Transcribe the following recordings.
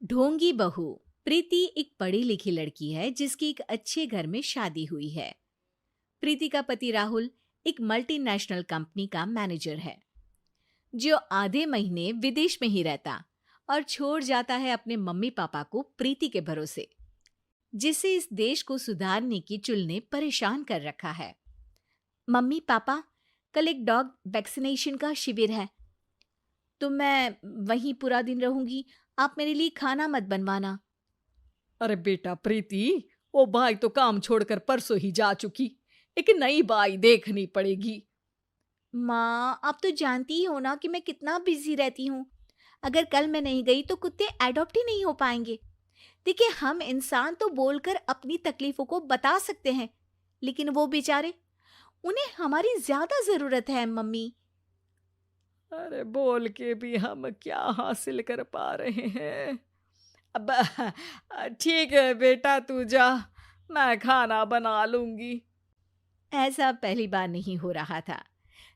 ढोंगी बहू। प्रीति एक पढ़ी लिखी लड़की है जिसकी एक अच्छे घर में शादी हुई है। प्रीति का पति राहुल एक मल्टीनेशनल कंपनी का मैनेजर है जो आधे महीने विदेश में ही रहता और छोड़ जाता है अपने मम्मी पापा को प्रीति के भरोसे, जिसे इस देश को सुधारने की चुल ने परेशान कर रखा है। मम्मी पापा, कल एक डॉग वैक्सीनेशन का शिविर है तो मैं वहीं पूरा दिन रहूंगी। आप मेरे लिए खाना मत बनवाना। अरे बेटा प्रीति, वो बाई तो काम छोड़कर परसों ही जा चुकी। एक नई बाई देखनी पड़ेगी। माँ, आप तो जानती ही हो ना कि मैं कितना बिजी रहती हूँ। अगर कल मैं नहीं गई तो कुत्ते एडॉप्ट ही नहीं हो पाएंगे। देखिए, हम इंसान तो बोलकर अपनी तकलीफों को बता सकते हैं, लेकिन वो बेचारे, उन्हें हमारी ज्यादा जरूरत है मम्मी। अरे बोल के भी हम क्या हासिल कर पा रहे हैं। अब ठीक है बेटा, तू जा, मैं खाना बना लूंगी। ऐसा पहली बार नहीं हो रहा था।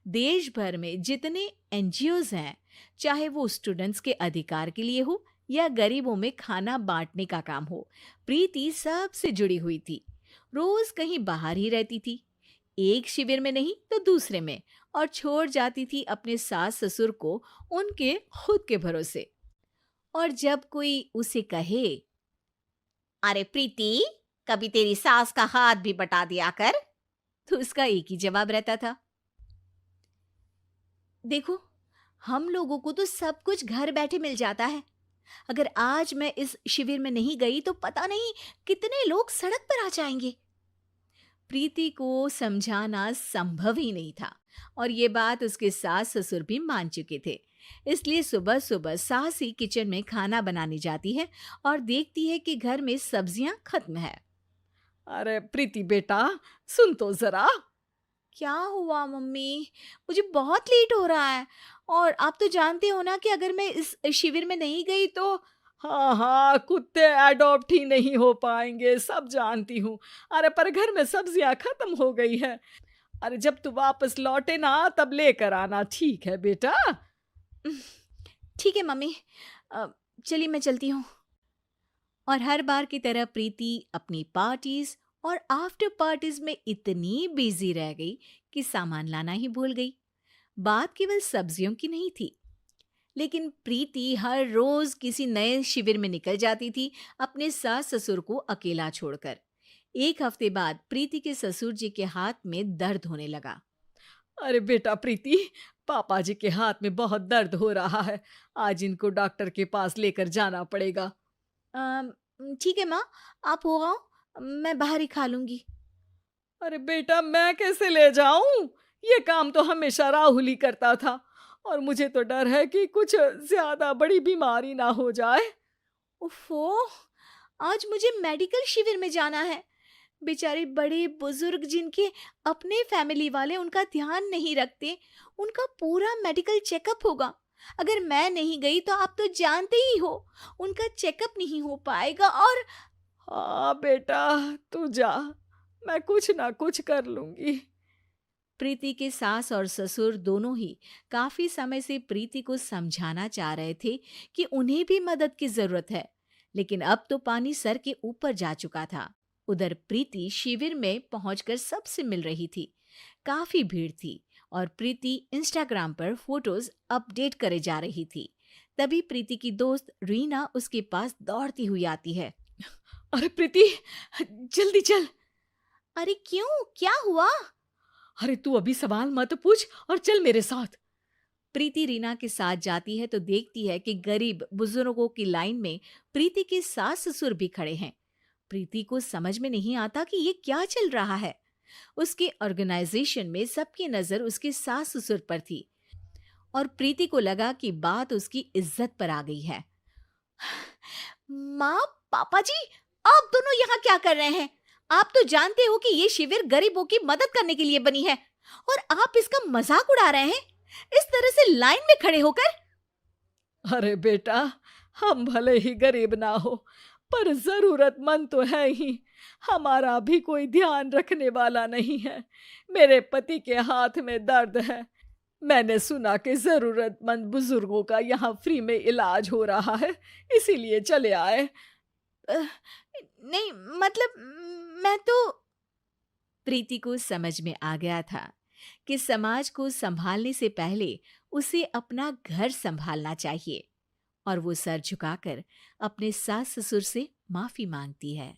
देश भर में जितने एनजीओज हैं, चाहे वो स्टूडेंट्स के अधिकार के लिए हो या गरीबों में खाना बांटने का काम हो, प्रीति सबसे जुड़ी हुई थी। रोज कहीं बाहर ही रहती थी, एक शिविर में नहीं तो दूसरे में, और छोड़ जाती थी अपने सास ससुर को उनके खुद के भरोसे। और जब कोई उसे कहे, अरे प्रीति, कभी तेरी सास का हाथ भी बटा दिया कर, तो उसका एक ही जवाब रहता था, देखो, हम लोगों को तो सब कुछ घर बैठे मिल जाता है। अगर आज मैं इस शिविर में नहीं गई तो पता नहीं कितने लोग सड़क पर आ जाएंगे। प्रीति को समझाना संभव ही नहीं था, और ये बात उसके सास ससुर भी मान चुके थे। इसलिए सुबह सुबह सास ही किचन में खाना बनाने जाती है और देखती है कि घर में सब्जियां खत्म है। अरे प्रीति बेटा, सुन तो जरा। क्या हुआ मम्मी? मुझे बहुत लेट हो रहा है, और आप तो जानते हो ना कि अगर मैं इस शिविर में नहीं गई तो। हाँ हाँ, कुत्ते एडॉप्ट ही नहीं हो पाएंगे, सब जानती हूँ। अरे पर घर में सब्जियां खत्म हो गई है। अरे जब तू वापस लौटे ना तब लेकर आना, ठीक है बेटा। ठीक है मम्मी, चलिए मैं चलती हूँ। और हर बार की तरह प्रीति अपनी पार्टीज और आफ्टर पार्टीज में इतनी बिजी रह गई कि सामान लाना ही भूल गई। बात केवल सब्जियों की नहीं थी, लेकिन प्रीति हर रोज किसी नए शिविर में निकल जाती थी, अपने सास ससुर को अकेला छोड़कर। एक हफ्ते बाद प्रीति के ससुर जी के हाथ में दर्द होने लगा। अरे बेटा प्रीति, पापा जी के हाथ में बहुत दर्द हो रहा है। आज इनको डॉक्टर के पास लेकर जाना पड़ेगा। "अम, ठीक है माँ, आप हो आओ, मैं बाहर ही खा लूंगी। अरे बेटा, मैं कैसे ले जाऊं? ये काम तो हमेशा राहुल ही करता था, और मुझे तो डर है कि कुछ ज्यादा बड़ी बीमारी ना हो जाए। उफ़ो, आज मुझे मेडिकल शिविर में जाना है। बेचारे बड़े बुजुर्ग जिनके अपने फैमिली वाले उनका ध्यान नहीं रखते, उनका पूरा मेडिकल चेकअप होगा। अगर मैं नहीं गई तो आप तो जानते ही हो, उनका चेकअप नहीं हो पाएगा। और हाँ बेटा, तू जा, मैं कुछ ना कुछ कर लूंगी। प्रीति के सास और ससुर दोनों ही काफी समय से प्रीति को समझाना चाह रहे थे कि उन्हें भी मदद की जरूरत है, लेकिन अब तो पानी सर के ऊपर जा चुका था। उधर प्रीति शिविर में पहुंचकर सबसे मिल रही थी। काफी भीड़ थी और प्रीति इंस्टाग्राम पर फोटोज अपडेट करे जा रही थी। तभी प्रीति की दोस्त रीना उसके पास दौड़ती हुई आती है। अरे प्रीति, जल्दी चल। अरे क्यों, क्या हुआ? अरे तू अभी सवाल मत पूछ और चल मेरे साथ। प्रीति रीना के साथ जाती है तो देखती है कि गरीब बुजुर्गों की लाइन में प्रीति के सास ससुर भी खड़े हैं। प्रीति को समझ में नहीं आता कि ये क्या चल रहा है। उसके ऑर्गेनाइजेशन में सबकी नजर उसके सास ससुर पर थी, और प्रीति को लगा कि बात उसकी इज्जत पर आ गई है। माँ, पापा जी, आप दोनों यहाँ क्या कर रहे हैं? आप तो जानते हो कि ये शिविर गरीबों की मदद करने के लिए बनी है, और आप इसका मजाक उड़ा रहे हैं इस तरह से लाइन में खड़े होकर। अरे बेटा, हम भले ही गरीब ना हो, पर जरूरतमंद तो है ही। हमारा भी कोई ध्यान रखने वाला नहीं है। मेरे पति के हाथ में दर्द है, मैंने सुना कि ज़रूरतमंद बुजुर्गों का यहाँ फ्री में इलाज हो रहा है, इसीलिए चले आए। अ, नहीं, मतलब मैं तो प्रीति को समझ में आ गया था कि समाज को संभालने से पहले उसे अपना घर संभालना चाहिए और वो सर झुकाकर अपने सास ससुर से माफी मांगती है।